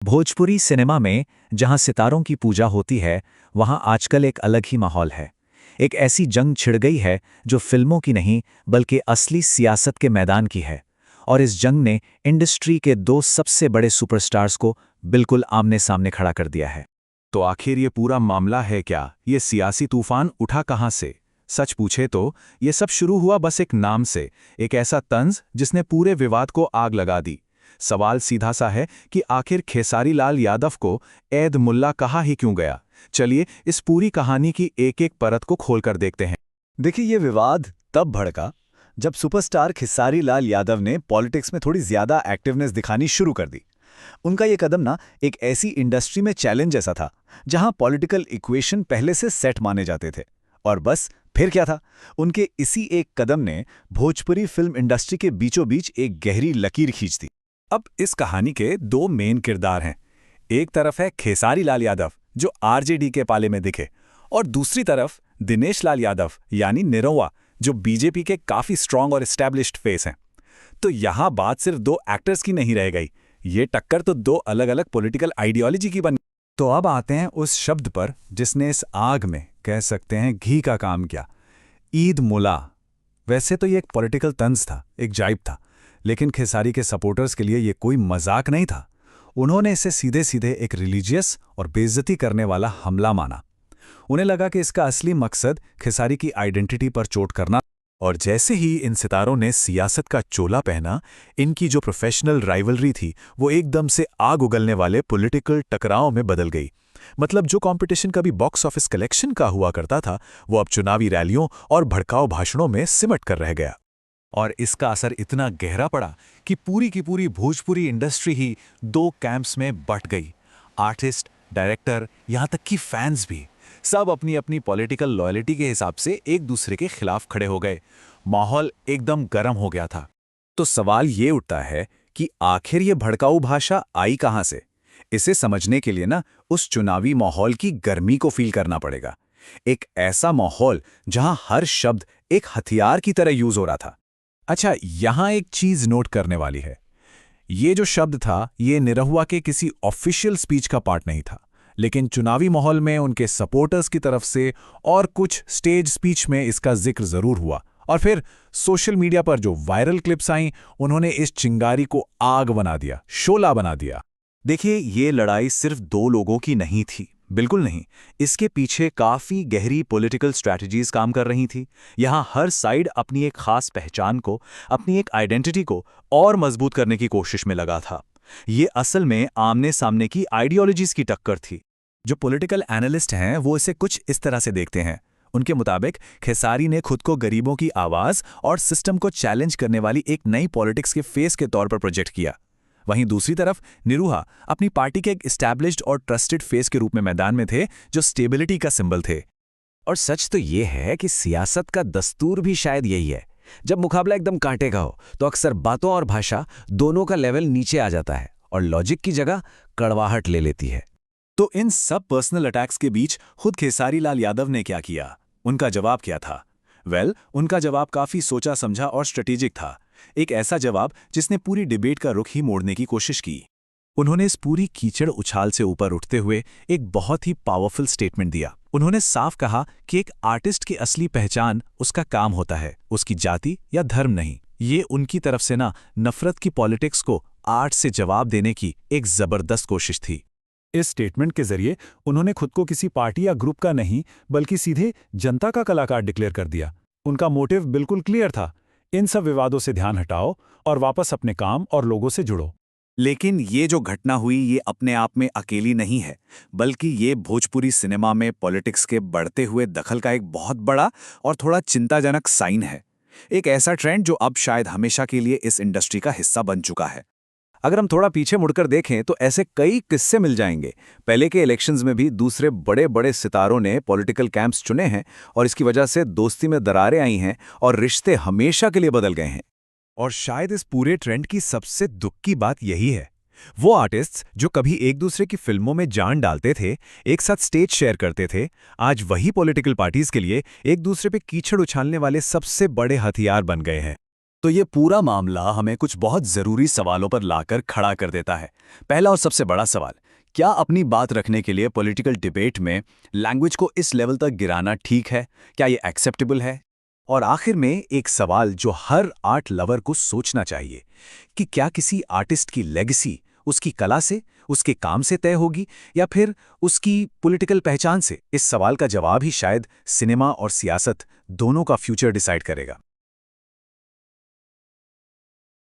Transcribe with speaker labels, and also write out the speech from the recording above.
Speaker 1: Bhojpuri cinema में जहां सितारों की पूजा होती है, वहां आजकल एक अलग ही माहौल है। एक ऐसी जंग छिड़ गई है जो फिल्मों की नहीं बल्कि असली सियासत के मैदान की है। और इस जंग ने इंडस्ट्री के दो सबसे बड़े सुपरस्टार्स को बिल्कुल आमने सामने खड़ा कर दिया है।
Speaker 2: तो आखिर ये पूरा मामला है क्या? ये सियासी तूफान उठा कहाँ से? सच पूछे तो ये सब शुरू हुआ बस एक नाम से, एक ऐसा तंज जिसने पूरे विवाद को आग लगा दी। सवाल सीधा सा है कि आखिर खेसारी लाल यादव को ऐद मुल्ला कहा ही क्यों गया? चलिए इस पूरी कहानी की एक एक परत को खोलकर देखते हैं।
Speaker 3: देखिए, ये विवाद तब भड़का जब सुपरस्टार खेसारी लाल यादव ने पॉलिटिक्स में थोड़ी ज्यादा एक्टिवनेस दिखानी शुरू कर दी। उनका ये कदम ना एक ऐसी इंडस्ट्री में चैलेंज जैसा था जहां पॉलिटिकल इक्वेशन पहले से सेट माने जाते थे। और बस फिर क्या था, उनके इसी एक कदम ने भोजपुरी फिल्म इंडस्ट्री के बीचों बीच एक गहरी लकीर खींच दी।
Speaker 2: अब इस कहानी के दो मेन किरदार हैं। एक तरफ है खेसारी लाल यादव जो आरजेडी के पाले में दिखे, और दूसरी तरफ दिनेश लाल यादव यानी निरहुआ जो बीजेपी के काफी स्ट्रांग और एस्टैब्लिश्ड फेस हैं। तो यहां बात सिर्फ दो एक्टर्स की नहीं रह गई, ये टक्कर तो दो अलग अलग पॉलिटिकल आइडियोलॉजी की बन। तो अब आते हैं उस शब्द पर जिसने इस आग में, कह सकते हैं, घी का काम किया, ईद मुला। वैसे तो ये एक पॉलिटिकल तंज था, एक जाइब था, लेकिन खेसारी के सपोर्टर्स के लिए ये कोई मजाक नहीं था। उन्होंने इसे सीधे सीधे एक रिलीजियस और बेइज्जती करने वाला हमला माना। उन्हें लगा कि इसका असली मकसद खेसारी की आइडेंटिटी पर चोट करना। और जैसे ही इन सितारों ने सियासत का चोला पहना, इनकी जो प्रोफेशनल राइवलरी थी वो एकदम से आग उगलने वाले पॉलिटिकल टकराव में बदल गई। मतलब जो कंपटीशन कभी बॉक्स ऑफिस कलेक्शन का हुआ करता था, वो अब चुनावी रैलियों और भड़काऊ भाषणों में सिमट कर रह गया। और इसका असर इतना गहरा पड़ा कि पूरी की पूरी भोजपुरी इंडस्ट्री ही दो कैंप्स में बंट गई। आर्टिस्ट, डायरेक्टर, यहाँ तक कि फैंस भी सब अपनी अपनी पॉलिटिकल लॉयल्टी के हिसाब से एक दूसरे के खिलाफ खड़े हो गए। माहौल एकदम गर्म हो गया था। तो सवाल ये उठता है कि आखिर ये भड़काऊ भाषा आई कहाँ से? इसे समझने के लिए ना उस चुनावी माहौल की गर्मी को फील करना पड़ेगा। एक ऐसा माहौल जहां हर शब्द एक हथियार की तरह यूज हो रहा था। अच्छा, यहां एक चीज नोट करने वाली है। ये जो शब्द था, ये निरहुआ के किसी ऑफिशियल स्पीच का पार्ट नहीं था, लेकिन चुनावी माहौल में उनके सपोर्टर्स की तरफ से और कुछ स्टेज स्पीच में इसका जिक्र जरूर हुआ। और फिर सोशल मीडिया पर जो वायरल क्लिप्स आईं, उन्होंने इस चिंगारी को आग बना दिया, शोला बना दिया। देखिए, ये लड़ाई सिर्फ दो लोगों की नहीं थी, बिल्कुल नहीं। इसके पीछे काफी गहरी पॉलिटिकल स्ट्रैटेजीज काम कर रही थी। यहां हर साइड अपनी एक खास पहचान को, अपनी एक आइडेंटिटी को और मजबूत करने की कोशिश में लगा था। ये असल में आमने सामने की आइडियोलॉजीज की टक्कर थी। जो पॉलिटिकल एनालिस्ट हैं वो इसे कुछ इस तरह से देखते हैं। उनके मुताबिक खेसारी ने खुद को गरीबों की आवाज और सिस्टम को चैलेंज करने वाली एक नई पॉलिटिक्स के फेस के तौर पर प्रोजेक्ट किया। वहीं दूसरी तरफ निरहुआ अपनी पार्टी के एक एस्टैब्लिश्ड और ट्रस्टेड फेस के रूप में मैदान में थे, जो स्टेबिलिटी का सिंबल थे। और सच तो ये है कि सियासत का दस्तूर भी शायद यही है। जब मुकाबला एकदम कांटे का हो तो अक्सर बातों और भाषा दोनों का लेवल नीचे आ जाता है और लॉजिक की जगह कड़वाहट ले लेती है। तो इन सब पर्सनल अटैक्स के बीच खुद खेसारी लाल यादव ने क्या किया? उनका जवाब क्या था? उनका जवाब काफी सोचा समझा और स्ट्रेटेजिक था। एक ऐसा जवाब जिसने पूरी डिबेट का रुख ही मोड़ने की कोशिश की। उन्होंने इस पूरी कीचड़ उछाल से ऊपर उठते हुए एक बहुत ही पावरफुल स्टेटमेंट दिया। उन्होंने साफ कहा कि एक आर्टिस्ट की असली पहचान उसका काम होता है, उसकी जाति या धर्म नहीं। ये उनकी तरफ से ना नफरत की पॉलिटिक्स को आर्ट से जवाब देने की एक जबरदस्त कोशिश थी। इस स्टेटमेंट के जरिए उन्होंने खुद को किसी पार्टी या ग्रुप का नहीं बल्कि सीधे जनता का कलाकार डिक्लेयर कर दिया। उनका मोटिव बिल्कुल क्लियर था, इन सब विवादों से ध्यान हटाओ और वापस अपने काम और लोगों से जुड़ो।
Speaker 4: लेकिन ये जो घटना हुई, ये अपने आप में अकेली नहीं है, बल्कि ये भोजपुरी सिनेमा में पॉलिटिक्स के बढ़ते हुए दखल का एक बहुत बड़ा और थोड़ा चिंताजनक साइन है। एक ऐसा ट्रेंड जो अब शायद हमेशा के लिए इस इंडस्ट्री का हिस्सा बन चुका है। अगर हम थोड़ा पीछे मुड़कर देखें तो ऐसे कई किस्से मिल जाएंगे। पहले के इलेक्शंस में भी दूसरे बड़े बड़े सितारों ने पॉलिटिकल कैंप्स चुने हैं और इसकी वजह से दोस्ती में दरारें आई हैं और रिश्ते हमेशा के लिए बदल गए हैं।
Speaker 2: और शायद इस पूरे ट्रेंड की सबसे दुख की बात यही है, वो आर्टिस्ट्स जो कभी एक दूसरे की फिल्मों में जान डालते थे, एक साथ स्टेज शेयर करते थे, आज वही पॉलिटिकल पार्टीज के लिए एक दूसरे पे कीचड़ उछालने वाले सबसे बड़े हथियार बन गए हैं।
Speaker 3: तो ये पूरा मामला हमें कुछ बहुत ज़रूरी सवालों पर लाकर खड़ा कर देता है। पहला और सबसे बड़ा सवाल, क्या अपनी बात रखने के लिए पॉलिटिकल डिबेट में लैंग्वेज को इस लेवल तक गिराना ठीक है? क्या ये एक्सेप्टेबल है?
Speaker 1: और आखिर में एक सवाल जो हर आर्ट लवर को सोचना चाहिए कि क्या किसी आर्टिस्ट की लेगेसी उसकी कला से, उसके काम से तय होगी या फिर उसकी पॉलिटिकल पहचान से? इस सवाल का जवाब ही शायद सिनेमा और सियासत दोनों का फ्यूचर डिसाइड करेगा।